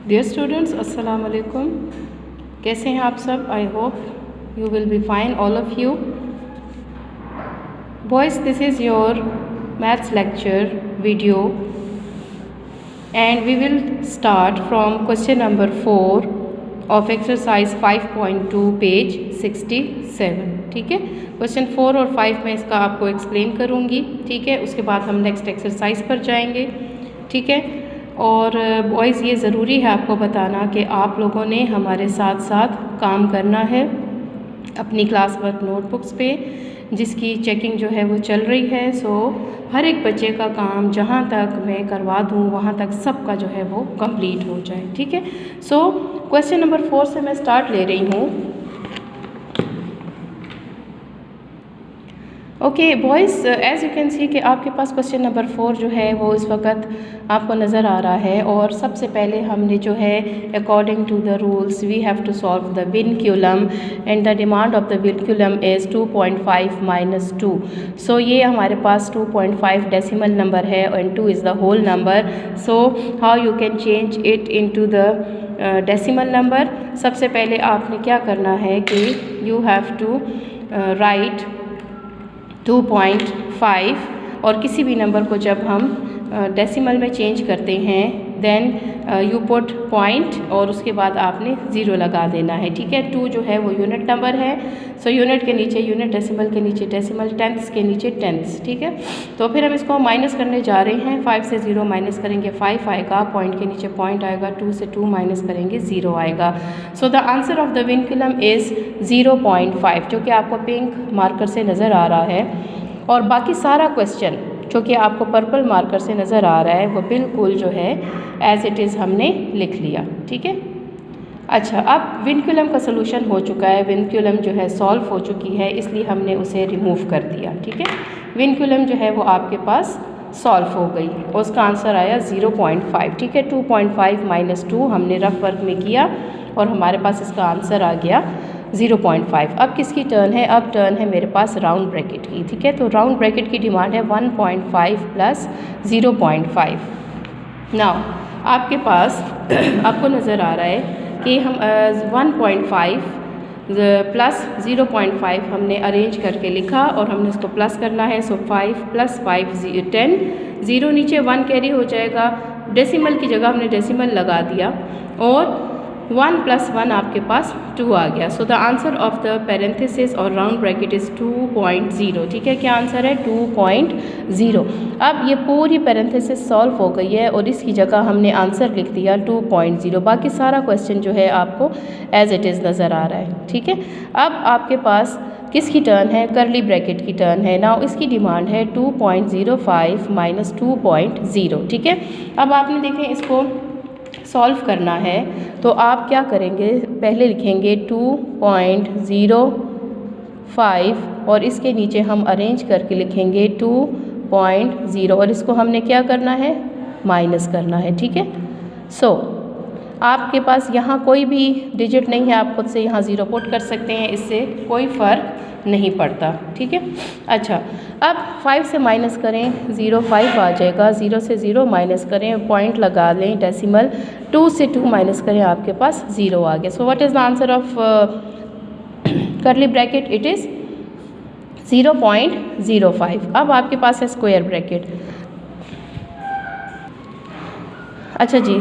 Dear students, अस्सलाम वालेकुम। कैसे हैं आप सब? I hope you will be fine, all of you. Boys, this is your maths lecture video and we will start from question number 4 of exercise 5.2 page 67। ठीक है, question 4 और 5 में इसका आपको एक्सप्लेन करूँगी। ठीक है, उसके बाद हम नेक्स्ट एक्सरसाइज पर जाएंगे। ठीक है, और बॉयज़ ये ज़रूरी है आपको बताना कि आप लोगों ने हमारे साथ साथ काम करना है अपनी क्लास वर्क नोटबुक्स पे, जिसकी चेकिंग जो है वो चल रही है। सो हर एक बच्चे का काम जहाँ तक मैं करवा दूँ वहाँ तक सबका जो है वो कंप्लीट हो जाए। ठीक है, सो क्वेश्चन नंबर 4 से मैं स्टार्ट ले रही हूँ। Okay boys, as you can see कि आपके पास क्वेश्चन नंबर 4 जो है वो इस वक्त आपको नज़र आ रहा है। और सबसे पहले हमने जो है according to the rules we have to solve the vinculum and the demand of the vinculum is 2.5 - 2। So ये हमारे पास 2.5 डेसिमल नंबर है and 2 is the whole number. So how you can change it into the decimal number. सबसे पहले आपने क्या करना है कि यू हैव टू राइट 2.5 और किसी भी नंबर को जब हम डेसिमल में चेंज करते हैं देन यू पुट पॉइंट और उसके बाद आपने ज़ीरो लगा देना है। ठीक है, 2 जो है वो यूनिट नंबर है। सो यूनिट के नीचे यूनिट, डेसिमल के नीचे डेसिमल, टेंथ्स के नीचे टेंथ्स। ठीक है, तो फिर हम इसको माइनस करने जा रहे हैं। 5 से 0 माइनस करेंगे 5 आएगा, पॉइंट के नीचे पॉइंट आएगा, 2 से 2 माइनस करेंगे 0 आएगा। So the answer of the vinculum is 0.5, जो कि आपको पिंक मार्कर से नज़र आ रहा है। और बाकी सारा क्वेश्चन जो कि आपको पर्पल मार्कर से नज़र आ रहा है वो बिल्कुल जो है एज़ इट इज़ हमने लिख लिया। ठीक है, अच्छा, अब विनक्यूलम का सलूशन हो चुका है, विनक्यूलम जो है सॉल्व हो चुकी है, इसलिए हमने उसे रिमूव कर दिया। ठीक है, विनक्यूलम जो है वो आपके पास सॉल्व हो गई और उसका आंसर आया 0.5। ठीक है, 2.5 - 2 हमने रफ वर्क में किया और हमारे पास इसका आंसर आ गया 0.5। अब किसकी टर्न है? अब टर्न है मेरे पास राउंड ब्रैकेट की। ठीक है, तो राउंड ब्रैकेट की डिमांड है 1.5 + 0.5। नाउ आपके पास आपको नज़र आ रहा है कि हम 1.5 + 0.5 हमने अरेंज करके लिखा और हमने इसको प्लस करना है। सो 5 + 5 10, 0 नीचे 1 कैरी हो जाएगा, डेसिमल की जगह हमने डेसिमल लगा दिया और 1 + 1 आपके पास 2 आ गया। सो the answer of the parenthesis और राउंड ब्रैकेट इज़ 2.0। ठीक है, क्या आंसर है? 2.0। अब ये पूरी पैरेंथेसिस सॉल्व हो गई है और इसकी जगह हमने आंसर लिख दिया 2.0। बाकी सारा क्वेश्चन जो है आपको एज़ इट इज़ नज़र आ रहा है। ठीक है, अब आपके पास किसकी टर्न है? करली ब्रैकेट की टर्न है। नाउ इसकी डिमांड है 2.05 - 2.0। ठीक है, अब आपने देखें इसको सॉल्व करना है तो आप क्या करेंगे? पहले लिखेंगे 2.05 और इसके नीचे हम अरेंज करके लिखेंगे 2.0 और इसको हमने क्या करना है? माइनस करना है। ठीक है, सो आपके पास यहाँ कोई भी डिजिट नहीं है, आप खुद से यहाँ 0 पुट कर सकते हैं, इससे कोई फ़र्क नहीं पड़ता। ठीक है, अच्छा, अब 5 से माइनस करें 0, 5 आ जाएगा, 0 से 0 माइनस करें, पॉइंट लगा लें डेसिमल, 2 से 2 माइनस करें, आपके पास 0 आ गया। So what is the answer of करली ब्रैकेट? It is 0.05। अब आपके पास है स्क्वायर ब्रैकेट। अच्छा जी,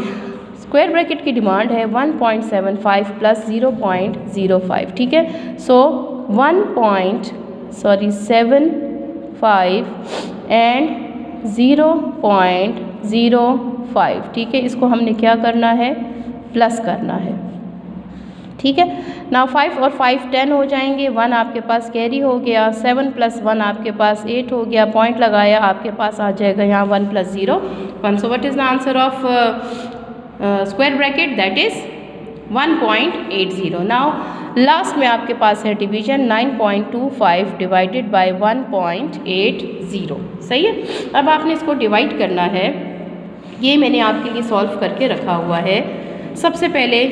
स्क्वायर ब्रैकेट की डिमांड है 1.75 + 0.05। ठीक है, सो 1.75 एंड 0.05। ठीक है, इसको हमने क्या करना है? प्लस करना है। ठीक है, नाउ 5 और 5 10 हो जाएंगे, 1 आपके पास कैरी हो गया, 7 + 1 आपके पास 8 हो गया, पॉइंट लगाया, आपके पास आ जाएगा यहाँ 1 + 0 1। So what is the answer of square bracket? That is 1.80। Now last में आपके पास है डिवीजन, 9.25 डिवाइडेड बाय 1.80। सही है, अब आपने इसको डिवाइड करना है। ये मैंने आपके लिए सॉल्व करके रखा हुआ है। सबसे पहले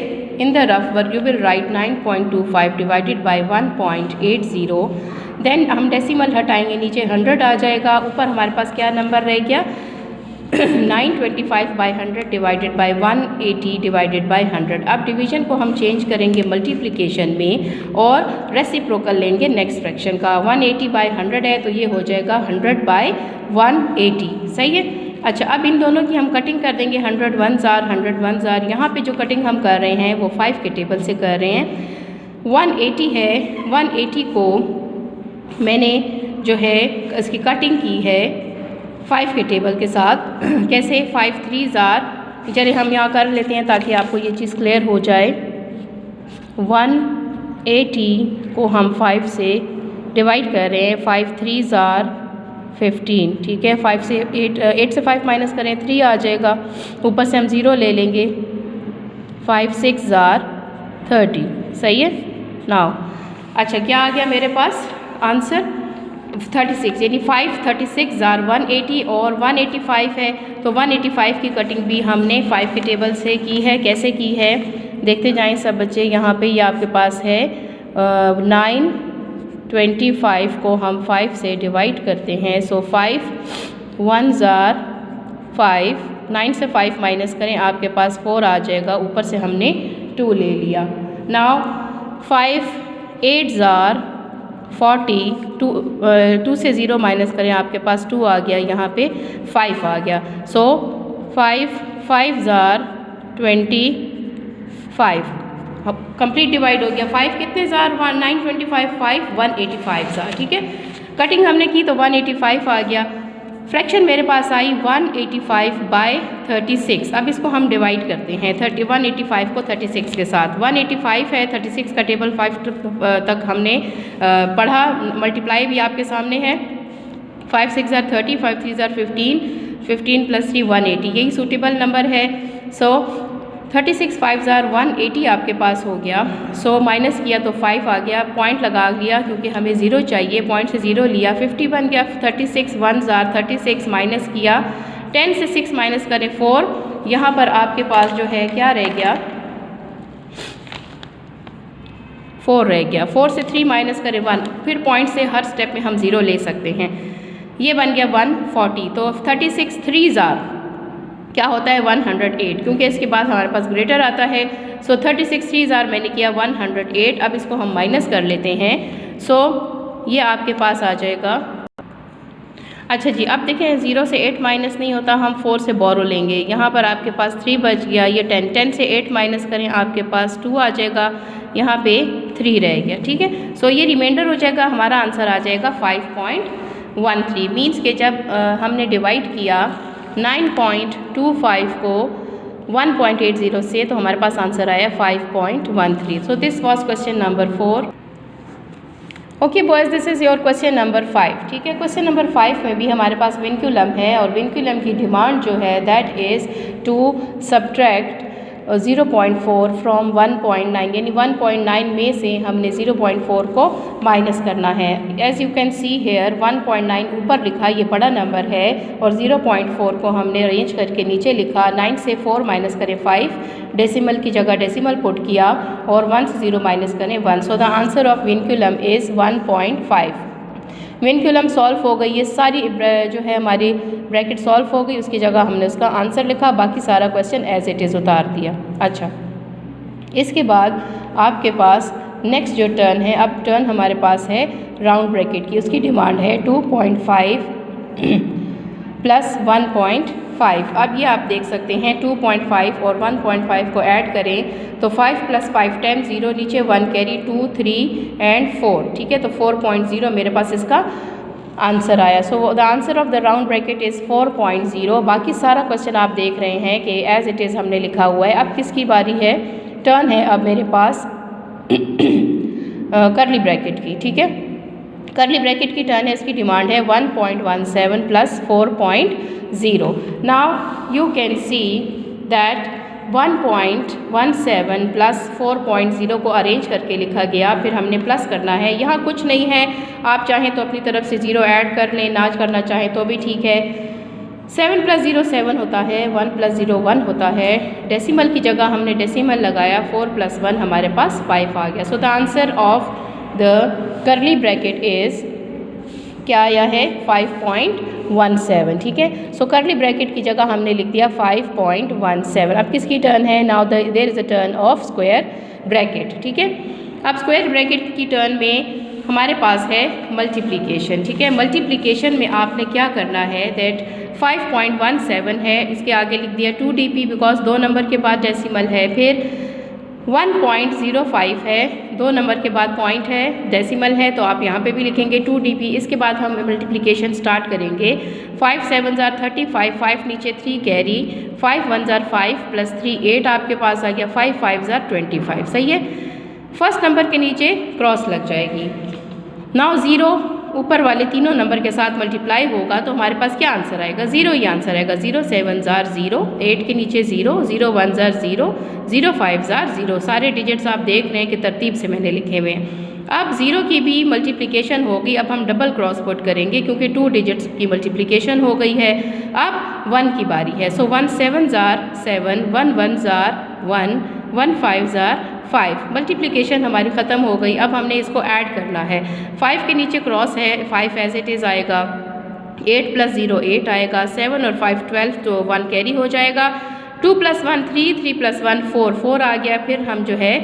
in the rough work you will write 9.25 divided by 1.80। Then हम डेसिमल हटाएंगे, नीचे 100 आ जाएगा, ऊपर हमारे पास क्या नंबर रह गया? 925 by 100 divided by 180 divided by 100। अब डिवीजन को हम चेंज करेंगे मल्टीप्लिकेशन में और रेसिप्रोकल लेंगे नेक्स्ट फ्रैक्शन का। 180 बाई 100 है तो ये हो जाएगा 100 बाई 180। सही है। अच्छा, अब इन दोनों की हम कटिंग कर देंगे। 100 1 जार 100 1 जार। यहाँ पे जो कटिंग हम कर रहे हैं वो 5 के टेबल से कर रहे हैं। 180 है, 180 को मैंने जो है इसकी कटिंग की है 5 के टेबल के साथ। कैसे? 5 3 जार। चलिए हम यहाँ कर लेते हैं ताकि आपको ये चीज़ क्लियर हो जाए। 180 को हम 5 से डिवाइड कर रहे हैं। 5 3 जार 15। ठीक है, 5 से 8 से 5 माइनस करें 3 आ जाएगा। ऊपर से हम 0 ले लेंगे। 5 6 जार 30। सही है। नाउ अच्छा, क्या आ गया मेरे पास आंसर? 36, यानी 5 36 जार 180 और 185 है तो 185 की कटिंग भी हमने 5 के टेबल से की है। कैसे की है देखते जाएं सब बच्चे। यहाँ पे ये आपके पास है 925 को हम 5 से डिवाइड करते हैं। सो 5 1 जार 5, 9 से 5 माइनस करें आपके पास 4 आ जाएगा। ऊपर से हमने 2 ले लिया। नाउ 5 8 जार 40, 2 से 0 माइनस करें आपके पास 2 आ गया। यहाँ पे 5 आ गया। सो 5 5 जार 25। कंप्लीट डिवाइड हो गया। 5 कितने जार? 925 5 185 जार। ठीक है, कटिंग हमने की तो 185 आ गया। फ्रैक्शन मेरे पास आई 185 बाई 36। अब इसको हम डिवाइड करते हैं 185 को 36 के साथ। 185 है, 36 का टेबल 5 तक हमने पढ़ा। मल्टीप्लाई भी आपके सामने है। 5 6 जार 30, 5 3 जार 15, 15 प्लस 3 180, यही सूटेबल नंबर है। सो 36 5 जार 180 आपके पास हो गया। सो माइनस किया तो 5 आ गया। पॉइंट लगा लिया क्योंकि हमें 0 चाहिए। पॉइंट से 0 लिया, 50 बन गया। 36 1 जार 36 माइनस किया। 10 से 6 माइनस करें 4। यहाँ पर आपके पास जो है क्या रह गया? 4 रह गया। 4 से 3 माइनस करें 1। फिर पॉइंट से हर स्टेप में हम 0 ले सकते हैं। ये बन गया 140। तो 36 3 जार क्या होता है? 108, क्योंकि इसके बाद हमारे पास ग्रेटर आता है। सो 36 3 जार मैंने किया 108। अब इसको हम माइनस कर लेते हैं। सो ये आपके पास आ जाएगा। अच्छा जी, अब देखें 0 से 8 माइनस नहीं होता, हम 4 से बोरो लेंगे। यहाँ पर आपके पास 3 बच गया। ये 10, 10 से 8 माइनस करें आपके पास 2 आ जाएगा। यहाँ पे 3 रह गया। ठीक है, सो ये रिमाइंडर हो जाएगा। हमारा आंसर आ जाएगा 5.13। मीन्स के जब हमने डिवाइड किया 9.25 को 1.80 से तो हमारे पास आंसर आया 5.13। So this was question number 4। Okay boys, this is your question number 5। ठीक है, क्वेश्चन नंबर 5 में भी हमारे पास विनक्यूलम है और विनक्यूलम की डिमांड जो है that is to subtract 0.4 from 1.9, यानी 1.9 में से हमने 0.4 को माइनस करना है। As you can see here 1.9 ऊपर लिखा, ये बड़ा नंबर है, और 0.4 को हमने अरेंज करके नीचे लिखा। 9 से 4 माइनस करें 5, डेसिमल की जगह डेसिमल पुट किया और 1 से 0 माइनस करें 1। So the answer of vinculum is 1.5। Vinculum solve हो गई। ये सारी जो है हमारी ब्रैकेट सॉल्व हो गई, उसकी जगह हमने उसका आंसर लिखा, बाकी सारा क्वेश्चन एज इट इज़ उतार दिया। अच्छा, इसके बाद आपके पास नेक्स्ट जो टर्न है, अब टर्न हमारे पास है राउंड ब्रैकेट की। उसकी डिमांड है 2.5 प्लस 1.5। अब ये आप देख सकते हैं 2.5 और 1.5 को ऐड करें तो 5 प्लस 5 टाइम 0, नीचे 1 कैरी 2 3 एंड 4। ठीक है, तो 4.0 मेरे पास इसका आंसर आया। सो the answer of the round bracket is 4.0। बाकी सारा क्वेश्चन आप देख रहे हैं कि एज इट इज़ हमने लिखा हुआ है। अब किसकी बारी है? टर्न है अब मेरे पास करली ब्रैकेट की। ठीक है, करली ब्रैकेट की टर्न है, इसकी डिमांड है 1.17 plus 4.0। Now you can see that 1.17 plus 4.0 को अरेंज करके लिखा गया, फिर हमने प्लस करना है। यहाँ कुछ नहीं है, आप चाहें तो अपनी तरफ से 0 ऐड कर लें, ना करना चाहें तो भी ठीक है। 7 प्लस 0 7 होता है, 1 प्लस 0 1 होता है। डेसिमल की जगह हमने डेसिमल लगाया, 4 प्लस 1 हमारे पास 5 आ गया। सो द आंसर ऑफ द करली ब्रैकेट इज़ क्या आया है? 5.5। 5.17, ठीक है। सो करली ब्रैकेट की जगह हमने लिख दिया 5.17। अब किसकी टर्न है? Now there is a turn of square bracket, ठीक है। अब स्क्वायर ब्रैकेट की टर्न में हमारे पास है मल्टीप्लिकेशन, ठीक है। मल्टीप्लिकेशन में आपने क्या करना है दैट 5.17 है, इसके आगे लिख दिया 2dp बिकॉज 2 नंबर के बाद डेसिमल है, फिर 1.05 है, 2 नंबर के बाद पॉइंट है, डेसिमल है, तो आप यहाँ पे भी लिखेंगे 2dp। इसके बाद हम मल्टीप्लिकेशन स्टार्ट करेंगे। 5 7 जार 35, 5 नीचे 3 कैरी, 5 1 जार 5 प्लस 3 8 आपके पास आ गया, 5 5 जार 25, सही है। फर्स्ट नंबर के नीचे क्रॉस लग जाएगी। नाउ 0 ऊपर वाले तीनों नंबर के साथ मल्टीप्लाई होगा तो हमारे पास क्या आंसर आएगा? 0 ही आंसर आएगा। 0 7 जार 0, 8 के नीचे 0, 0 1 जार 0, 0 5 जार 0। सारे डिजिट्स आप देख रहे हैं कि तरतीब से मैंने लिखे हुए हैं। अब 0 की भी मल्टीप्लिकेशन होगी, अब हम डबल क्रॉस पुट करेंगे क्योंकि 2 डिजिट्स की मल्टीप्लिकेशन हो गई है। अब 1 की बारी है। सो 1 7 जार 7, 1 1 जार 1, 1 5 जार 5। मल्टीप्लिकेशन हमारी ख़त्म हो गई। अब हमने इसको ऐड करना है। 5 के नीचे क्रॉस है, 5 एज इट इज़ आएगा, 8 + 0 8 आएगा, 7 और 5 12 तो 1 कैरी हो जाएगा, 2 + 1 3, 3 + 1 4 4 आ गया। फिर हम जो है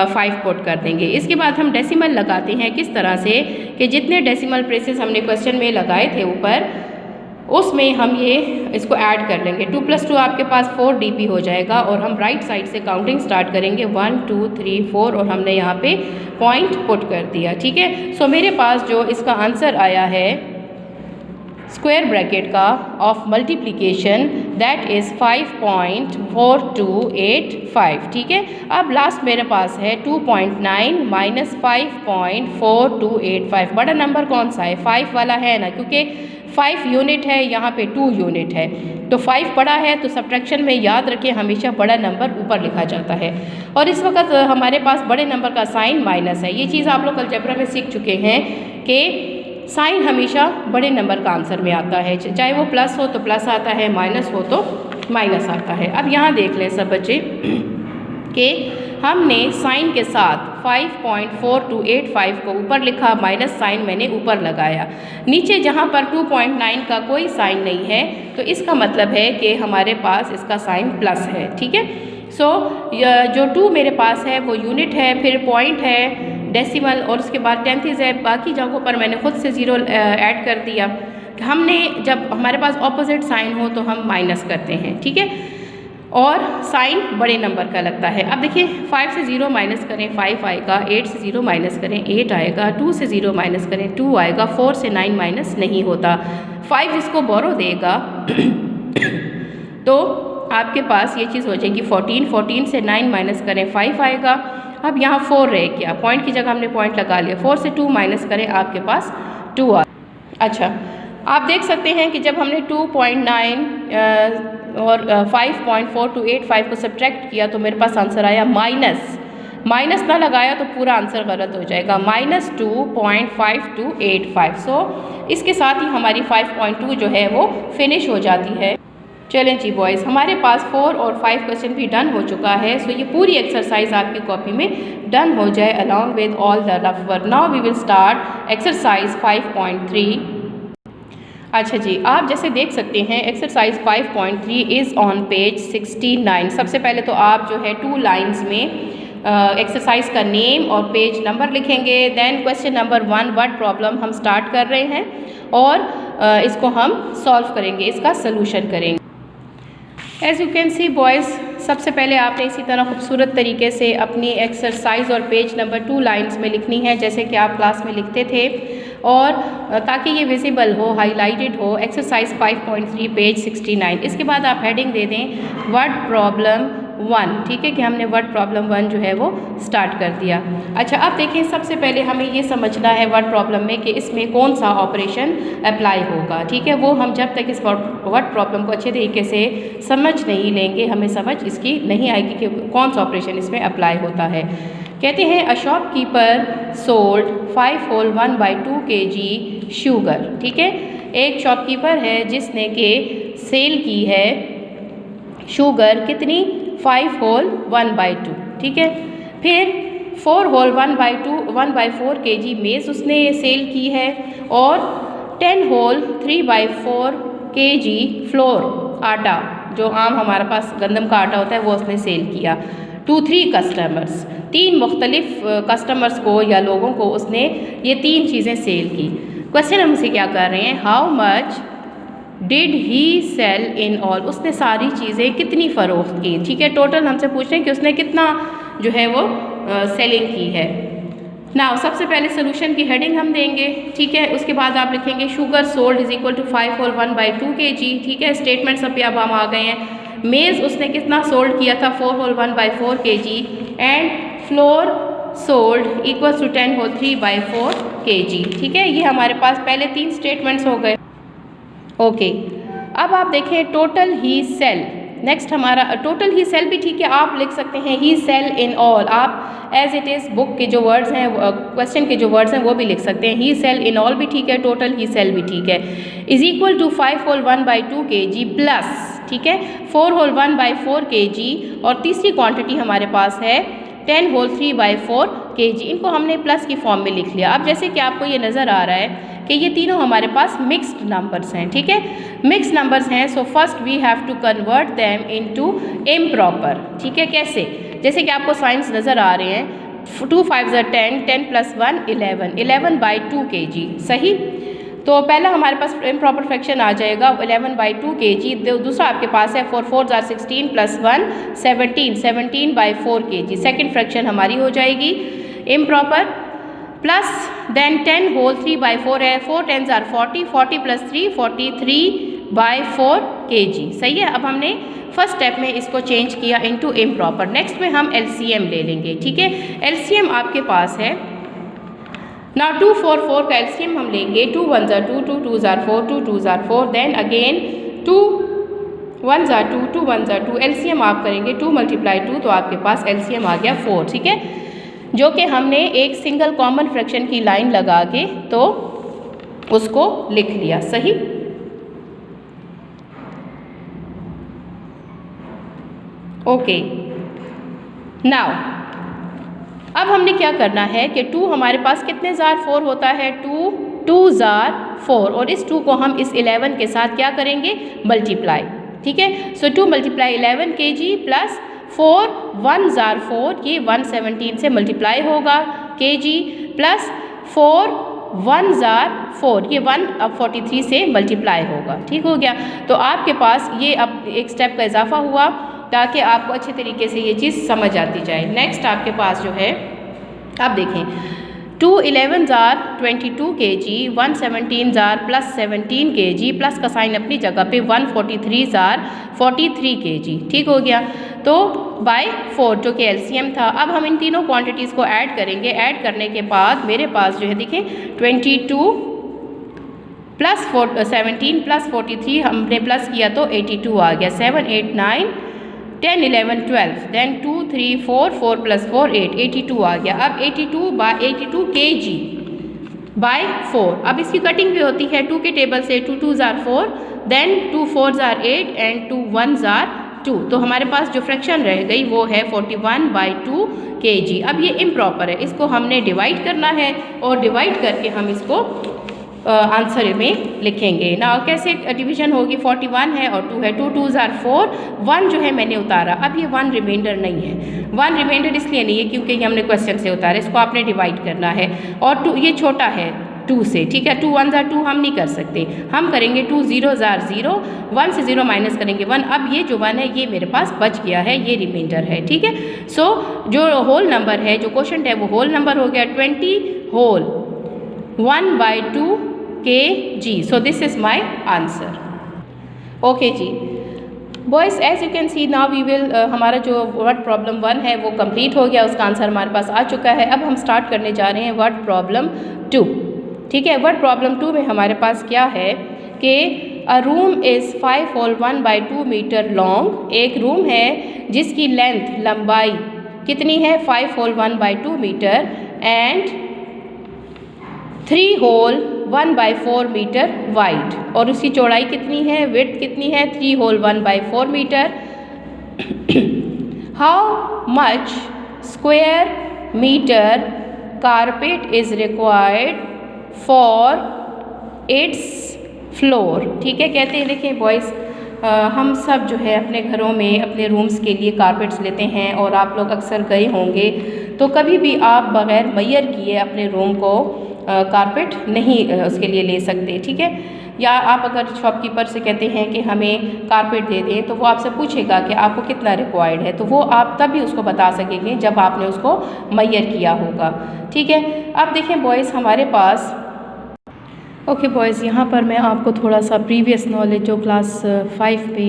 5 पुट कर देंगे। इसके बाद हम डेसिमल लगाते हैं। किस तरह से कि जितने डेसिमल प्लेसेस हमने क्वेश्चन में लगाए थे ऊपर, उसमें हम ये इसको ऐड कर लेंगे। 2 + 2 आपके पास 4dp हो जाएगा और हम राइट साइड से काउंटिंग स्टार्ट करेंगे 1 2 3 4 और हमने यहाँ पे पॉइंट पुट कर दिया, ठीक है। सो मेरे पास जो इसका आंसर आया है स्क्वायर ब्रैकेट का ऑफ मल्टीप्लिकेशन दैट इज़ 5.4285, ठीक है। अब लास्ट मेरे पास है 2.9 माइनस 5.4285। बड़ा नंबर कौन सा है? 5 वाला है ना, क्योंकि 5 यूनिट है, यहाँ पे 2 यूनिट है, तो 5 बड़ा है तो सब्ट्रैक्शन में याद रखें हमेशा बड़ा नंबर ऊपर लिखा जाता है। और इस वक्त हमारे पास बड़े नंबर का साइन माइनस है। ये चीज़ आप लोग अलजेब्रा में सीख चुके हैं कि साइन हमेशा बड़े नंबर का आंसर में आता है, चाहे वो प्लस हो तो प्लस आता है, माइनस हो तो माइनस आता है। अब यहाँ देख लें सब बच्चे कि हमने साइन के साथ 5.4285 को ऊपर लिखा, माइनस साइन मैंने ऊपर लगाया। नीचे जहाँ पर 2.9 का कोई साइन नहीं है तो इसका मतलब है कि हमारे पास इसका साइन प्लस है, ठीक है। सो जो 2 मेरे पास है वो यूनिट है, फिर पॉइंट है, डेसिमल और उसके बाद टेंथेस है। बाकी जगहों पर मैंने खुद से 0 ऐड कर दिया। हमने जब हमारे पास ऑपोजिट साइन हो तो हम माइनस करते हैं, ठीक है, और साइन बड़े नंबर का लगता है। अब देखिए 5 से 0 माइनस करें 5 आएगा, 8 से 0 माइनस करें 8 आएगा, 2 से 0 माइनस करें 2 आएगा, 4 से 9 माइनस नहीं होता, 5 इसको बोरो देगा तो आपके पास ये चीज़ हो जाएगी 14, 14 से 9 माइनस करें 5 आएगा। अब यहाँ 4 रह गया, पॉइंट की जगह हमने पॉइंट लगा लिया, 4 से 2 माइनस करें आपके पास 2 आ। अच्छा, आप देख सकते हैं कि जब हमने 2.9 और 5.4285 को सब्ट्रैक्ट किया तो मेरे पास आंसर आया माइनस ना लगाया तो पूरा आंसर गलत हो जाएगा, -2.5285। सो इसके साथ ही हमारी 5.2 जो है वो फिनिश हो जाती है। चलें जी बॉयज़, हमारे पास 4 और 5 क्वेश्चन भी डन हो चुका है। सो ये पूरी एक्सरसाइज आपकी कॉपी में डन हो जाए along with all the rough work. Now we will start exercise 5.3। अच्छा जी, आप जैसे देख सकते हैं एक्सरसाइज 5.3 इज़ ऑन पेज 69। सबसे पहले तो आप जो है 2 लाइन्स में एक्सरसाइज का नेम और पेज नंबर लिखेंगे। Then question number 1 word problem हम स्टार्ट कर रहे हैं और इसको हम सॉल्व करेंगे, इसका सलूशन करेंगे। As you can C boys, सबसे पहले आपने इसी तरह खूबसूरत तरीके से अपनी एक्सरसाइज और पेज नंबर 2 लाइन्स में लिखनी है जैसे कि आप क्लास में लिखते थे, और ताकि ये विजिबल हो, हाईलाइटेड हो। Exercise 5.3 page 69। इसके बाद आप हेडिंग दे दें वर्ड प्रॉब्लम 1, ठीक है, कि हमने वर्ड प्रॉब्लम 1 जो है वो स्टार्ट कर दिया। अच्छा, अब देखें सबसे पहले हमें ये समझना है वर्ड प्रॉब्लम में कि इसमें कौन सा ऑपरेशन अप्लाई होगा, ठीक है। वो हम जब तक इस वर्ड प्रॉब्लम को अच्छे तरीके से समझ नहीं लेंगे हमें समझ इसकी नहीं आएगी कि कौन सा ऑपरेशन इसमें अप्लाई होता है। कहते हैं a shopkeeper sold 5 whole 1/2 kg sugar, ठीक है। एक शॉपकीपर है जिसने के सेल की है शुगर कितनी, 5 होल 1/2, ठीक है। फिर 4 होल 1/4 kg मेज़ उसने सेल की है, और 10 होल 3/4 kg फ्लोर आटा, जो आम हमारे पास गंदम का आटा होता है, वो उसने सेल किया टू 3 कस्टमर्स। 3 मुख्तलिफ कस्टमर्स को या लोगों को उसने ये 3 चीज़ें सेल की। क्वेश्चन हमसे क्या कर रहे हैं, how much did he sell in all, उसने सारी चीज़ें कितनी फ़रोख्त की। ठीक है, टोटल हमसे पूछ रहे हैं कि उसने कितना जो है वो सेलिंग की है। ना सबसे पहले सोल्यूशन की हेडिंग हम देंगे। ठीक है, उसके बाद आप लिखेंगे sugar sold is equal to 5 whole 1/2 kg। ठीक है, स्टेटमेंट सब पे अब हम आ गए हैं। मेज़ उसने कितना सोल्ड किया था, 4 whole 1/4 kg and flour sold equal to 10 whole 3/4 kg। ठीक है, ये हमारे पास पहले 3 स्टेटमेंट्स हो गए। ओके, अब आप देखें टोटल ही सेल। नेक्स्ट हमारा टोटल ही सेल भी ठीक है, आप लिख सकते हैं ही सेल इन ऑल। आप एज इट इज़ बुक के जो वर्ड्स हैं, क्वेश्चन के जो वर्ड्स हैं वो भी लिख सकते हैं। ही सेल इन ऑल भी ठीक है, टोटल ही सेल भी ठीक है। Is equal to 5 whole 1/2 kg plus, ठीक है, 4 होल 1/4 kg और तीसरी क्वांटिटी हमारे पास है 10 होल 3/4 kg। इनको हमने प्लस की फॉर्म में लिख लिया। अब जैसे कि आपको ये नज़र आ रहा है कि ये तीनों हमारे पास मिक्स्ड नंबर्स हैं। ठीक है, मिक्स्ड नंबर्स हैं, so first we have to convert them into improper. ठीक है, कैसे, जैसे कि आपको साइंस नज़र आ रहे हैं, 2 5 10, 10 + 1 11, 11/2 kg। सही, तो पहला हमारे पास इम्प्रॉपर फ्रैक्शन आ जाएगा 11/2 kg। दूसरा आपके पास है 4 4 16 + 1 17, 17/4 kg। सेकेंड फ्रैक्शन हमारी हो जाएगी इम्प्रॉपर। प्लस देन 10 होल 3/4 है, 4 10s are 40, 40 + 3 43/4 kg। सही है, अब हमने फर्स्ट स्टेप में इसको चेंज किया इनटू इम्प्रॉपर। नेक्स्ट में हम LCM ले लेंगे। ठीक है, LCM आपके पास है ना 2 4 4 का LCM हम लेंगे। 2 1s are 2, 2 2s are 4, 2 2s are 4, then again 2 1s are 2, 2 1s are 2, LCM आप करेंगे 2 × 2, तो आपके पास LCM आ गया 4। ठीक है, जो कि हमने एक सिंगल कॉमन फ्रैक्शन की लाइन लगा के तो उसको लिख लिया। सही, ओके। नाउ अब हमने क्या करना है कि 2 हमारे पास कितने जार 4 होता है, 2 2s are 4, और इस 2 को हम इस 11 के साथ क्या करेंगे, मल्टीप्लाई। ठीक है, सो 2 × 11 kg प्लस 4 1s are 4, ये 117 से मल्टीप्लाई होगा kg, प्लस 4 1s are 4, ये 143 से मल्टीप्लाई होगा। ठीक हो गया, तो आपके पास ये अब एक स्टेप का इजाफा हुआ ताकि आपको अच्छे तरीके से ये चीज़ समझ आती जाए। नेक्स्ट आपके पास जो है, आप देखें 2 11s are 22 kg, 117s are plus 17 kg, plus का साइन अपनी जगह पे, 143s are 43 kg। ठीक हो गया, तो बाय 4 जो कि LCM था। अब हम इन तीनों क्वांटिटीज़ को ऐड करेंगे। ऐड करने के बाद मेरे पास जो है देखें 22 प्लस 17 प्लस 43 हमने प्लस किया तो 82 आ गया। 7 8 9 10 11 12, देन 2 3 4 4 + 4 8, 82 आ गया। अब 82 kg बाय 4। अब इसकी कटिंग भी होती है 2 के टेबल से, 2 2s are 4, then 2 4s are 8 and 2 1s are 2, तो हमारे पास जो फ्रैक्शन रह गई वो है 41/2 kg। अब ये इम्प्रॉपर है, इसको हमने डिवाइड करना है और डिवाइड करके हम इसको आंसर में लिखेंगे ना। कैसे डिवीजन होगी, 41 है और 2 है, 2 2s are 4, 1 जो है मैंने उतारा। अब ये 1 रिमाइंडर नहीं है, 1 रिमाइंडर इसलिए नहीं है क्योंकि ये हमने क्वेश्चन से उतारा, इसको आपने डिवाइड करना है। और 2 ये छोटा है 2 से, ठीक है, 2 1s are 2 हम नहीं कर सकते, हम करेंगे 2 0s are 0, 1 से 0 माइनस करेंगे 1। अब ये जो 1 है ये मेरे पास बच गया है, ये रिमाइंडर है। ठीक है, सो जो होल नंबर है, जो क्वोशंट है वो होल नंबर हो गया 20 whole 1/2 kg। So this is my answer. Okay जी boys, as you can see now we will, हमारा जो वर्ड प्रॉब्लम 1 है वो कंप्लीट हो गया, उसका आंसर हमारे पास आ चुका है। अब हम स्टार्ट करने जा रहे हैं वर्ड प्रॉब्लम 2। ठीक है, वर्ड प्रॉब्लम 2 में हमारे पास क्या है कि a room is 5 whole 1/2 metre long. एक रूम है जिसकी लेंथ, लंबाई कितनी है, 5 whole 1/2 metre and 3 whole 1/4 metre wide, और उसकी चौड़ाई कितनी है, विड्थ कितनी है, 3 whole 1/4 metre. How much square metre carpet is required for its floor. ठीक है, कहते हैं देखिए बॉयज़, हम सब जो है अपने घरों में अपने रूम्स के लिए कारपेट्स लेते हैं और आप लोग अक्सर गए होंगे तो कभी भी आप बग़ैर मैयर किए अपने रूम को कारपेट नहीं उसके लिए ले सकते। ठीक है, या आप अगर शॉपकीपर से कहते हैं कि हमें कारपेट दे दें तो वो आपसे पूछेगा कि आपको कितना रिक्वायर्ड है, तो वो आप तभी उसको बता सकेंगे जब आपने उसको मैयर किया होगा। ठीक है, अब देखें बॉयज़, हमारे पास ओके बॉयज़, यहाँ पर मैं आपको थोड़ा सा प्रीवियस नॉलेज जो क्लास 5 पे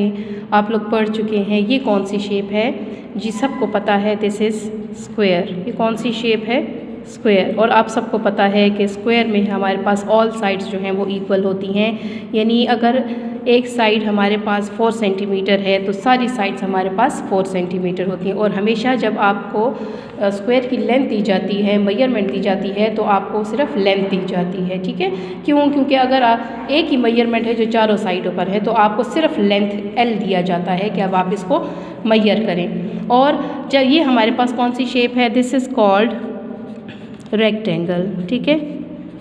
आप लोग पढ़ चुके हैं, ये कौन सी शेप है जी, सबको पता है, दिस इज़ स्क्वायर। ये कौन सी शेप है? स्क्वायर। और आप सबको पता है कि स्क्वायर में हमारे पास ऑल साइड्स जो हैं वो इक्वल होती हैं, यानी अगर एक साइड हमारे पास 4 सेंटीमीटर है तो सारी साइड्स हमारे पास 4 सेंटीमीटर होती हैं। और हमेशा जब आपको स्क्वायर की लेंथ दी जाती है, मेजरमेंट दी जाती है, तो आपको सिर्फ लेंथ दी जाती है। ठीक है, क्यों? क्योंकि अगर एक ही मेजरमेंट है जो चारों साइडों पर है तो आपको सिर्फ लेंथ L दिया जाता है कि अब आप इसको मेजर करें। और जब ये हमारे पास कौन सी शेप है? This is called rectangle. ठीक है,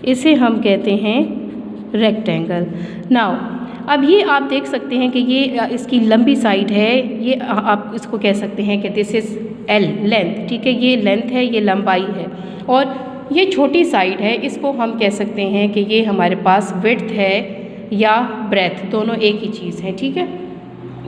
इसे हम कहते हैं रेक्टेंगल। नाउ अब ये आप देख सकते हैं कि ये इसकी लंबी साइड है, ये आप इसको कह सकते हैं कि दिस इज़ L, लेंथ। ठीक है, ये लेंथ है, ये लंबाई है। और ये छोटी साइड है, इसको हम कह सकते हैं कि ये हमारे पास विड्थ है या ब्रेथ, दोनों एक ही चीज़ है। ठीक है,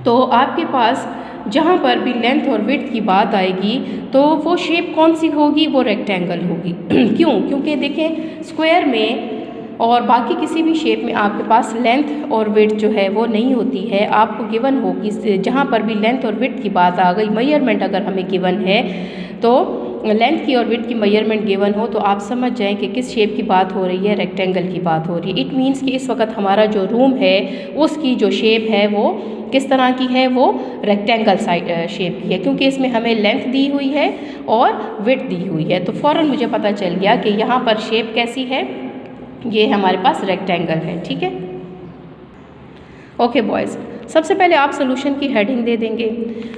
तो आपके पास जहाँ पर भी लेंथ और विड्थ की बात आएगी तो वो शेप कौन सी होगी? वो रेक्टेंगल होगी। क्यों? क्योंकि देखें स्क्वायर में और बाकी किसी भी शेप में आपके पास लेंथ और विड्थ जो है वो नहीं होती है, आपको गिवन होगी। जहाँ पर भी लेंथ और विड्थ की बात आ गई, मेजरमेंट अगर हमें गिवन है तो लेंथ की और विड्थ की मेजरमेंट गिवन हो तो आप समझ जाएं कि किस शेप की बात हो रही है, रेक्टेंगल की बात हो रही है। इट मीन्स कि इस वक्त हमारा जो रूम है उसकी जो शेप है वो किस तरह की है? वो रेक्टेंगल शेप की है, क्योंकि इसमें हमें लेंथ दी हुई है और विड्थ दी हुई है। तो फ़ौरन मुझे पता चल गया कि यहाँ पर शेप कैसी है, ये हमारे पास रेक्टेंगल है। ठीक है, ओके बॉयज़, सबसे पहले आप सोल्यूशन की हेडिंग दे देंगे।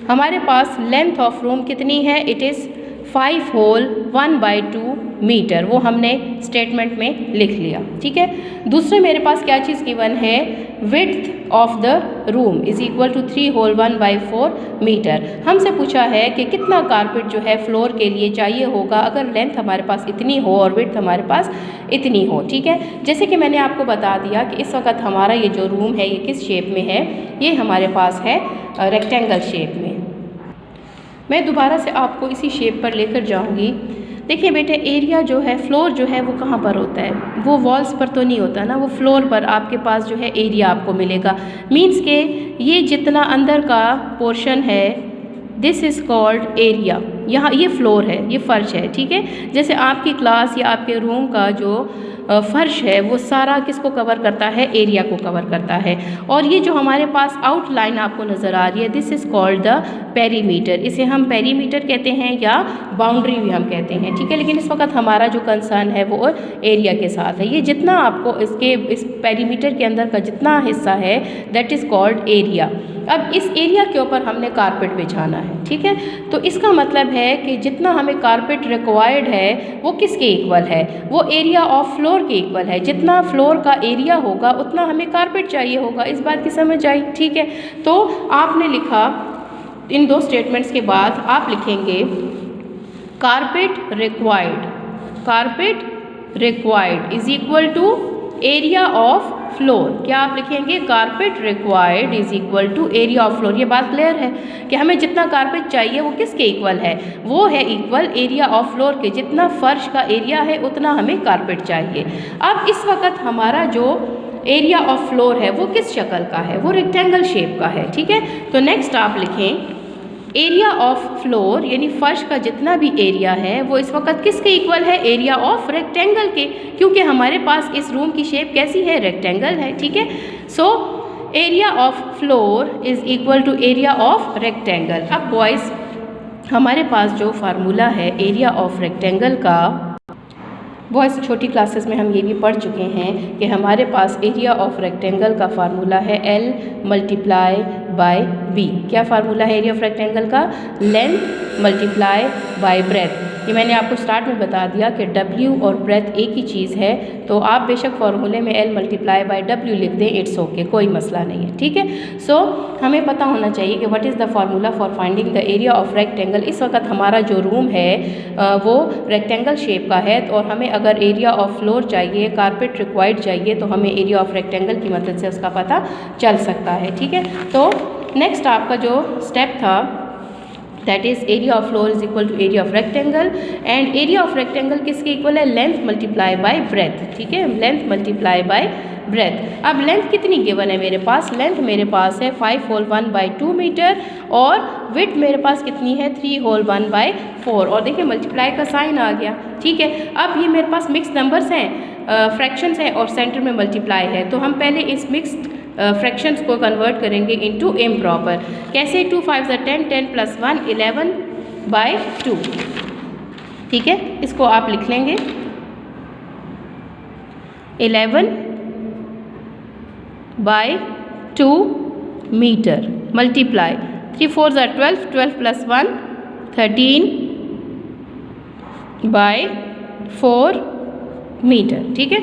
हमारे पास लेंथ ऑफ रूम कितनी है? इट इज़ 5 होल 1/2 मीटर, वो हमने स्टेटमेंट में लिख लिया। ठीक है, दूसरे मेरे पास क्या चीज़ गिवन है? Width of the room is equal to 3 whole 1/4 metre. हमसे पूछा है कि कितना कारपेट जो है फ्लोर के लिए चाहिए होगा अगर लेंथ हमारे पास इतनी हो और विड्थ हमारे पास इतनी हो। ठीक है, जैसे कि मैंने आपको बता दिया कि इस वक्त हमारा ये जो रूम है ये किस शेप में है? ये हमारे पास है रेक्टेंगल शेप में। मैं दोबारा से आपको इसी शेप पर लेकर जाऊंगी। देखिए बेटे, एरिया जो है, फ्लोर जो है वो कहाँ पर होता है? वो वॉल्स पर तो नहीं होता ना, वो फ्लोर पर आपके पास जो है एरिया आपको मिलेगा। मीन्स के ये जितना अंदर का पोर्शन है दिस इज़ कॉल्ड एरिया। यहाँ ये फ्लोर है, ये फर्श है। ठीक है, जैसे आपकी क्लास या आपके रूम का जो फर्श है वो सारा किसको कवर करता है? एरिया को कवर करता है। और ये जो हमारे पास आउटलाइन आपको नज़र आ रही है this is called the perimeter. इसे हम पेरीमीटर कहते हैं या बाउंड्री भी हम कहते हैं। ठीक है, लेकिन इस वक्त हमारा जो कंसर्न है वो एरिया के साथ है। ये जितना आपको इस पेरीमीटर के अंदर का जितना हिस्सा है दैट इज़ कॉल्ड एरिया। अब इस एरिया के ऊपर हमने कारपेट बिछाना है। ठीक है, तो इसका मतलब है कि जितना हमें कारपेट रिक्वायर्ड है वो किसके इक्वल है? वो एरिया ऑफ फ्लोर के इक्वल है। जितना फ्लोर का एरिया होगा उतना हमें कारपेट चाहिए होगा। इस बात की समझ आई? ठीक है, तो आपने लिखा इन दो स्टेटमेंट्स के बाद आप लिखेंगे carpet required is equal to area of floor. क्या आप लिखेंगे? Carpet required is equal to area of floor. ये बात क्लियर है कि हमें जितना कारपेट चाहिए वो किसके इक्वल है? वो है इक्वल एरिया ऑफ फ्लोर के। जितना फर्श का एरिया है उतना हमें कारपेट चाहिए। अब इस वक्त हमारा जो एरिया ऑफ फ्लोर है वो किस शक्ल का है? वो रेक्टेंगल शेप का है। ठीक है, तो नेक्स्ट आप लिखें एरिया ऑफ फ्लोर यानी फर्श का जितना भी एरिया है वो इस वक्त किसके इक्वल है? एरिया ऑफ रेक्टेंगल के, क्योंकि हमारे पास इस रूम की शेप कैसी है? रेक्टेंगल है। ठीक है, so area of floor is equal to area of rectangle. अब बॉयज़, हमारे पास जो फार्मूला है एरिया ऑफ रेक्टेंगल का, बॉयज़ छोटी क्लासेस में हम ये भी पढ़ चुके हैं कि हमारे पास एरिया ऑफ रेक्टेंगल का फार्मूला है L मल्टीप्लाई बाय B। क्या फार्मूला है एरिया ऑफ रेक्टेंगल का? Length multiply by breadth. ये मैंने आपको स्टार्ट में बता दिया कि W और ब्रेथ एक ही चीज़ है, तो आप बेशक फार्मूले में L मल्टीप्लाई बाय W लिख दें, इट्स ओके, कोई मसला नहीं है, ठीक है। सो हमें पता होना चाहिए कि what is the formula for finding the area of rectangle. इस वक्त हमारा जो रूम है वो रेक्टेंगल शेप का है, और हमें अगर एरिया ऑफ फ्लोर चाहिए, कारपेट रिक्वायर्ड चाहिए, तो हमें एरिया ऑफ रेक्टेंगल की मदद से उसका पता चल सकता है, ठीक है। तो नेक्स्ट आपका जो स्टेप था that is area of floor is equal to area of rectangle, and area of rectangle किसके इक्वल है, लेंथ मल्टीप्लाई बाय ब्रेथ, ठीक है, लेंथ मल्टीप्लाई बाय ब्रेथ। अब लेंथ कितनी गिवन है मेरे पास, लेंथ मेरे पास है 5 होल 1/2 मीटर, और विड्थ मेरे पास कितनी है 3 होल 1/4, और देखिए मल्टीप्लाई का साइन आ गया, ठीक है। अब ये मेरे पास मिक्स नंबर्स हैं, फ्रैक्शंस हैं, और सेंटर में मल्टीप्लाई है, तो हम पहले इस मिक्स्ड फ्रैक्शंस को कन्वर्ट करेंगे इनटू इम्प्रॉपर। कैसे, 2 5 10, 10 + 1 11/2, ठीक है। इसको आप लिख लेंगे 11/2 मीटर मल्टीप्लाई 3 4 12, 12 + 1 13/4 मीटर, ठीक है।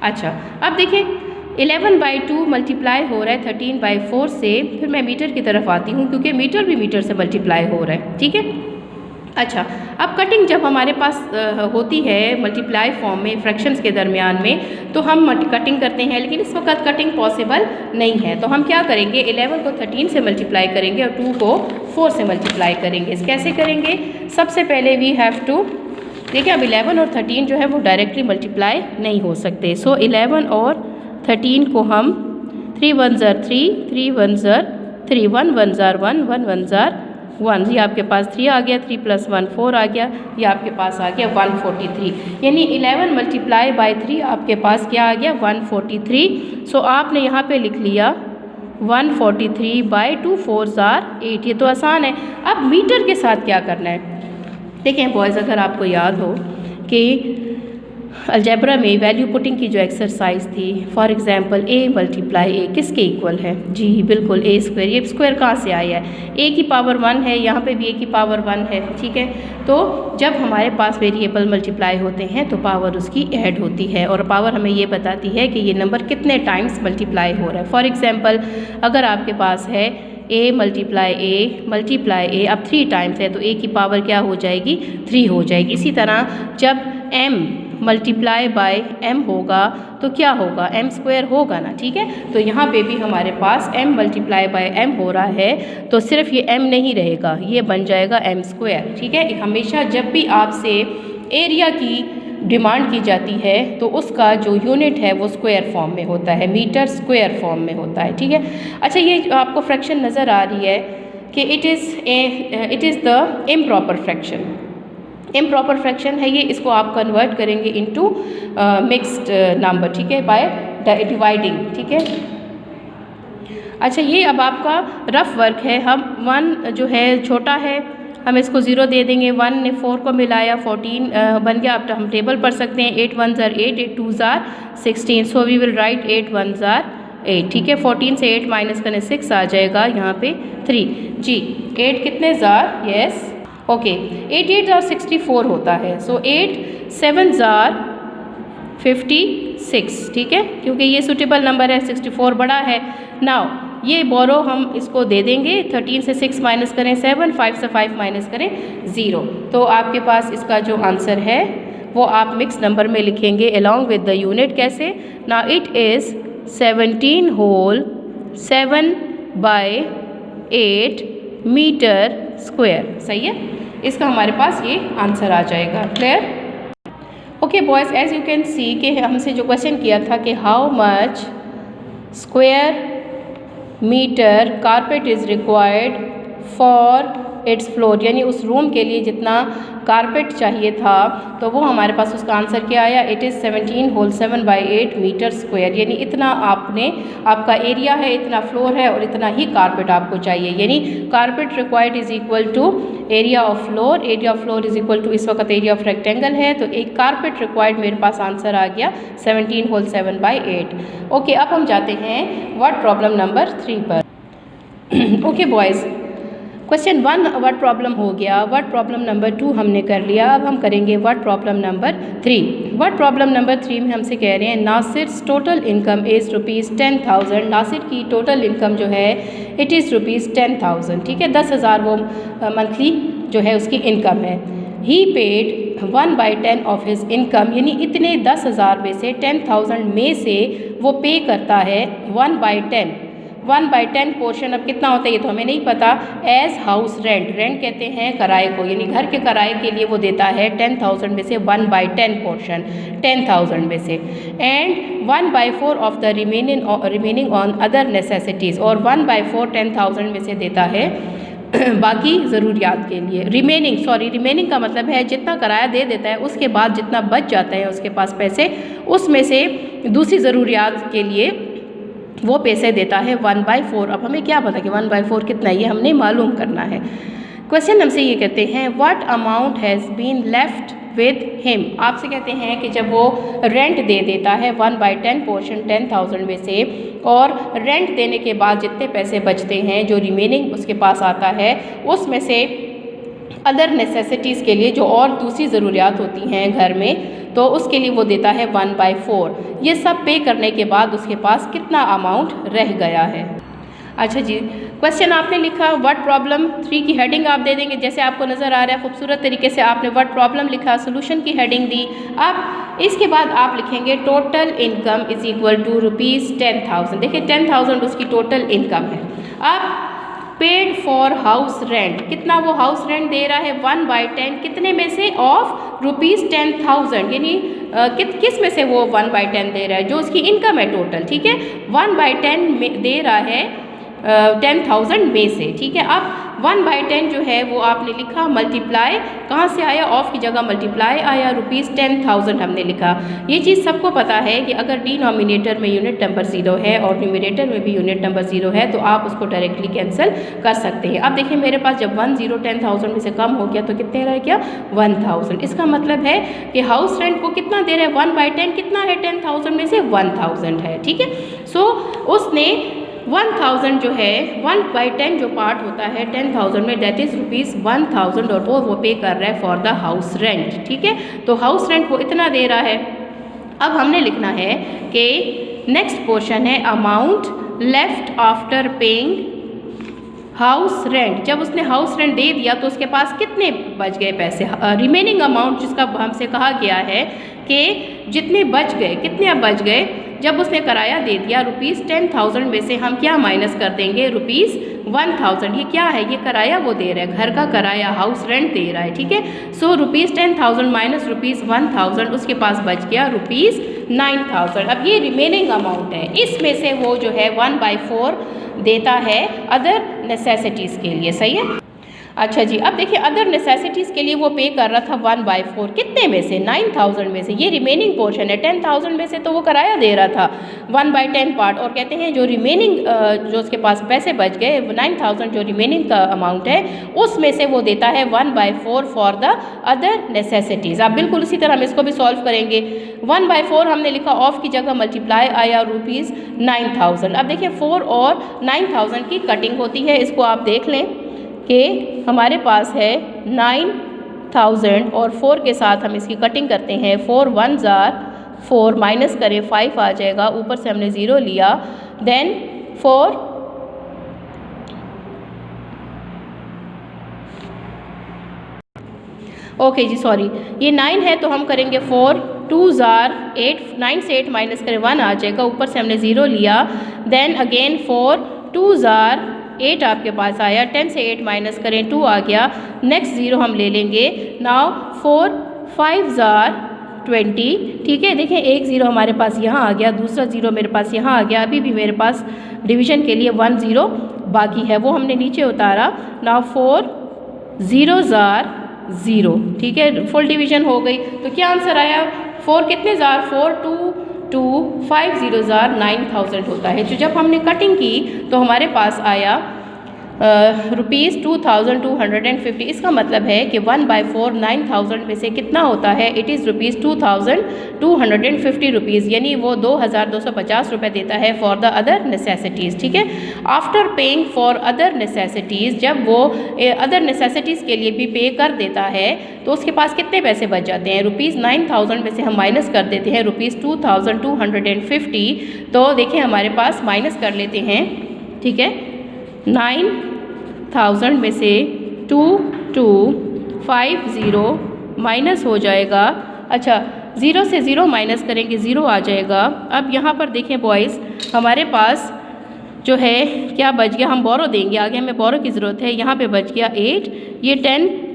अच्छा, अब देखिए 11/2 मल्टीप्लाई हो रहा है 13/4 से, फिर मैं मीटर की तरफ आती हूँ क्योंकि मीटर भी मीटर से मल्टीप्लाई हो रहा है, ठीक है। अच्छा, अब कटिंग जब हमारे पास होती है मल्टीप्लाई फॉर्म में फ्रैक्शंस के दरमियान में, तो हम कटिंग करते हैं, लेकिन इस वक्त कटिंग पॉसिबल नहीं है, तो हम क्या करेंगे, 11 को 13 से मल्टीप्लाई करेंगे और 2 को 4 से मल्टीप्लाई करेंगे। कैसे करेंगे, सबसे पहले वी हैव टू, देखिए अब 11 और 13 जो है वो डायरेक्टली मल्टीप्लाई नहीं हो सकते, सो 11 और 13 को हम 3 1 3, 3 1 3, 1 1 1, 1 1 1, ये आपके पास 3 आ गया, 3 + 1 4 आ गया, ये आपके पास आ गया 143, यानी 11 मल्टीप्लाई बाय 3 आपके पास क्या आ गया 143। सो आपने यहाँ पे लिख लिया 143/2 4 8, ये तो आसान है। अब मीटर के साथ क्या करना है, देखें बॉयज़, अगर आपको याद हो कि अलजेब्रा में वैल्यू पुटिंग की जो एक्सरसाइज थी, for example a multiply a किसके इक्वल है, जी बिल्कुल a², ये स्क्वायर कहाँ से आया है, a की पावर 1 है, यहाँ पे भी a की पावर 1 है, ठीक है। तो जब हमारे पास वेरिएबल मल्टीप्लाई होते हैं तो पावर उसकी ऐड होती है, और पावर हमें ये बताती है कि ये नंबर कितने टाइम्स मल्टीप्लाई हो रहा है। फॉर एग्ज़ाम्पल अगर आपके पास है a मल्टीप्लाई a, अब 3 टाइम्स है तो a की पावर क्या हो जाएगी 3 हो जाएगी। इसी तरह जब m मल्टीप्लाई बाय m होगा तो क्या होगा, m² होगा ना, ठीक है। तो यहाँ पे भी हमारे पास m मल्टीप्लाई बाय m हो रहा है, तो सिर्फ ये m नहीं रहेगा, ये बन जाएगा m², ठीक है। हमेशा जब भी आपसे एरिया की डिमांड की जाती है तो उसका जो यूनिट है वो स्क्वायर फॉर्म में होता है, मीटर स्क्वायर फॉर्म में होता है, ठीक है। अच्छा, ये आपको फ्रैक्शन नज़र आ रही है कि it is the improper fraction, improper fraction है ये, इसको आप कन्वर्ट करेंगे इनटू मिक्स्ड नंबर, ठीक है, बाय डिवाइडिंग, ठीक है। अच्छा, ये अब आपका रफ वर्क है, हम 1 जो है छोटा है, हम इसको 0 दे देंगे, 1 ने 4 को मिलाया 14 बन गया। अब हम टेबल पढ़ सकते हैं, 8 1 8, 8 2 16, सो वी विल राइट 8 1 8, ठीक है। 14 से 8 माइनस करने 6 आ जाएगा, यहाँ पे 3, जी 8 कितने ज़ार, यस ओके, 8 8 64 होता है, सो 8 7 56, ठीक है, क्योंकि ये सूटेबल नंबर है, 64 बड़ा है। नाउ ये बोरो हम इसको दे देंगे, 13 से 6 माइनस करें 7, 5 से 5 माइनस करें 0, तो आपके पास इसका जो आंसर है वो आप मिक्स नंबर में लिखेंगे अलॉन्ग विद द यूनिट। कैसे, now it is 17 whole 7/8 metre square, सही है, इसका हमारे पास ये आंसर आ जाएगा। Clear, okay boys, as you can see कि हमसे जो क्वेश्चन किया था कि how much square metre carpet is required for its floor, यानी उस रूम के लिए जितना कारपेट चाहिए था, तो वो हमारे पास उसका आंसर क्या आया, it is 17 whole 7/8 metre square, यानी इतना आपका एरिया है, इतना फ्लोर है और इतना ही कारपेट आपको चाहिए, यानी carpet required is equal to area of floor, area of floor is equal to इस वक्त एरिया ऑफ रेक्टेंगल है, तो एक कारपेट रिक्वायर्ड मेरे पास आंसर आ गया 17 होल 7/8। ओके, अब हम जाते हैं वर्ड प्रॉब्लम नंबर 3 पर। Okay boys, question 1 word problem हो गया। वर्ड प्रॉब्लम नंबर 2 हमने कर लिया। अब हम करेंगे word problem number 3। Word problem number 3 में हमसे कह रहे हैं Nasir total income is ₹10,000। Nasir की टोटल इनकम जो है इट इज़ ₹10,000। ठीक है, 10,000 वो मंथली जो है उसकी इनकम है। ही पेड 1/10 ऑफ हिज इनकम, यानी इतने 10,000 में से 10,000 में से वो पे करता है 1/10 पोर्शन। अब कितना होता है ये तो हमें नहीं पता। एज हाउस रेंट, रेंट कहते हैं किराए को, यानी घर के किराए के लिए वो देता है 10,000 में से 1/10 पोर्शन 10,000 में से। And 1/4 of the remaining on other necessities, और 1/4 10,000 में से देता है बाकी ज़रूरियात के लिए। रिमेनिंग का मतलब है जितना किराया दे देता है उसके बाद जितना बच जाता है उसके पास पैसे, उसमें से दूसरी ज़रूरियात के लिए वो पैसे देता है 1/4। अब हमें क्या पता कि 1/4 कितना है, ये हमने मालूम करना है। क्वेश्चन हमसे ये कहते हैं what amount has been left with him. आपसे कहते हैं कि जब वो रेंट दे देता है 1/10 पोर्शन 10,000 में से, और रेंट देने के बाद जितने पैसे बचते हैं जो रिमेनिंग उसके पास आता है उसमें से अदर नेसेसिटीज़ के लिए जो और दूसरी ज़रूरियात होती हैं घर में, तो उसके लिए वो देता है 1/4। ये सब पे करने के बाद उसके पास कितना अमाउंट रह गया है। अच्छा जी, क्वेश्चन आपने लिखा, वर्ड प्रॉब्लम 3 की हेडिंग आप दे देंगे जैसे आपको नज़र आ रहा है। खूबसूरत तरीके से आपने वर्ड प्रॉब्लम लिखा, सोल्यूशन की हेडिंग दी। अब इसके बाद आप लिखेंगे total income is equal to ₹10,000। देखिए 10,000 उसकी टोटल इनकम है। अब पेड फॉर हाउस रेंट, कितना वो हाउस रेंट दे रहा है 1/10, कितने में से ऑफ ₹10,000, यानी किस में से वो 1/10 दे रहा है, जो उसकी इनकम है टोटल। ठीक है, 1/10 में दे रहा है 10,000 में से। ठीक है, अब 1/10 जो है वो आपने लिखा मल्टीप्लाई, कहाँ से आया, ऑफ की जगह मल्टीप्लाई आया, ₹10,000 हमने लिखा। ये चीज़ सबको पता है कि अगर डिनोमिनेटर में यूनिट नंबर 0 है और न्यूमरेटर में भी यूनिट नंबर 0 है तो आप उसको डायरेक्टली कैंसिल कर सकते हैं। अब देखिए मेरे पास जब 10 10,000 में से कम हो गया तो कितने रह गया 1,000। इसका मतलब है कि हाउस रेंट वो कितना दे रहा है 1/10, कितना है 10,000 में से 1,000 है। ठीक है, सो उसने 1,000 जो है 1/10 जो पार्ट होता है 10,000 में, दैट इज़ ₹1,000, और वो पे कर रहा है फॉर द हाउस रेंट। ठीक है, तो हाउस रेंट वो इतना दे रहा है। अब हमने लिखना है कि नेक्स्ट पोर्शन है amount left after paying house rent. जब उसने हाउस रेंट दे दिया तो उसके पास कितने बच गए पैसे, रिमेनिंग अमाउंट जिसका हमसे कहा गया है कि जितने बच गए, कितने अब बच गए, जब उसने किराया दे दिया ₹10,000 में से हम क्या माइनस कर देंगे ₹1,000। ये क्या है, ये किराया वो दे रहा है, घर का किराया, हाउस रेंट दे रहा है। ठीक है, सो ₹10,000 माइनस ₹1,000, उसके पास बच गया ₹9,000। अब ये रिमेनिंग अमाउंट है, इसमें से वो जो है 1/4 देता है अदर नेसेसिटीज़ के लिए। सही है। अच्छा जी, अब देखिए अदर नेसेसिटीज़ के लिए वो पे कर रहा था 1/4, कितने में से 9,000 में से। ये रिमेनिंग पोर्शन है, 10,000 में से तो वो किराया दे रहा था 1/10 पार्ट, और कहते हैं जो रिमेनिंग जो उसके पास पैसे बच गए 9,000 जो रिमेनिंग का अमाउंट है उसमें से वो देता है 1/4 फॉर द अदर नेसेसिटीज़। आप बिल्कुल उसी तरह हम इसको भी सॉल्व करेंगे। 1/4 हमने लिखा, ऑफ की जगह मल्टीप्लाई आया ₹9,000। अब देखिए 4 और 9,000 की कटिंग होती है, इसको आप देख लें कि हमारे पास है 9,000 और 4 के साथ हम इसकी कटिंग करते हैं। 4 1s are 4, माइनस करें 5 आ जाएगा, ऊपर से हमने 0 लिया, देन 4 ओके जी सॉरी ये 9 है तो हम करेंगे 4 2s are 8, 9 से 8 माइनस करें 1 आ जाएगा, ऊपर से हमने 0 लिया, देन अगेन 4 2s are 8 आपके पास आया, 10 से 8 माइनस करें 2 आ गया, नेक्स्ट 0 हम ले लेंगे। Now 4 5s are 20। ठीक है, देखें एक 0 हमारे पास यहाँ आ गया, दूसरा 0 मेरे पास यहाँ आ गया, अभी भी मेरे पास डिवीज़न के लिए 1 0 बाकी है, वो हमने नीचे उतारा। Now 4 0s are 0। ठीक है, फुल डिवीज़न हो गई, तो क्या आंसर आया 4 कितने जार 4 2 2 5 0 जार 9,000 होता है। तो जब हमने कटिंग की तो हमारे पास आया ₹2250। इसका मतलब है कि 1/4 9,000 में से कितना होता है, इट इज़ ₹2250, यानी वो 2,250 रुपये देता है फॉर द अदर नेसेसिटीज़। ठीक है, after paying for other necessities, जब वो अदर नेसेसिटीज़ के लिए भी पे कर देता है तो उसके पास कितने पैसे बच जाते हैं, ₹9,000 में से हम माइनस कर देते हैं ₹2250। तो देखिए हमारे पास माइनस कर लेते हैं, ठीक है, 9,000 में से 2250 माइनस हो जाएगा। अच्छा, 0 से 0 माइनस करेंगे, 0 आ जाएगा। अब यहाँ पर देखें बॉयज़, हमारे पास जो है क्या बच गया, हम बोरो देंगे, आगे हमें बोरो की ज़रूरत है। यहाँ पे बच गया 8, ये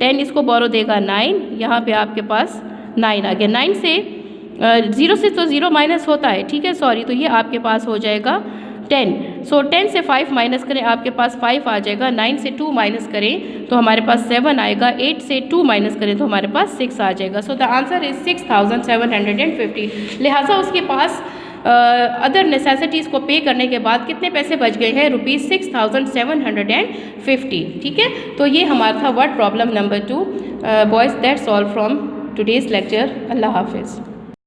10 इसको बोरो देगा 9, यहाँ पे आपके पास 9 आ गया। 9 से 0 से तो 0 माइनस होता है, ठीक है, सॉरी, तो ये आपके पास हो जाएगा 10। सो 10 से 5 माइनस करें, आपके पास 5 आ जाएगा। 9 से 2 माइनस करें तो हमारे पास 7 आएगा। 8 से 2 माइनस करें तो हमारे पास 6 आ जाएगा। सो द आंसर इज़ 6,750। लिहाजा उसके पास अदर नेसेसिटीज़ को पे करने के बाद कितने पैसे बच गए हैं, ₹6,750। ठीक है, तो ये हमारा था word problem number 2। Boys, that's all from today's lecture. अल्लाह हाफिज़।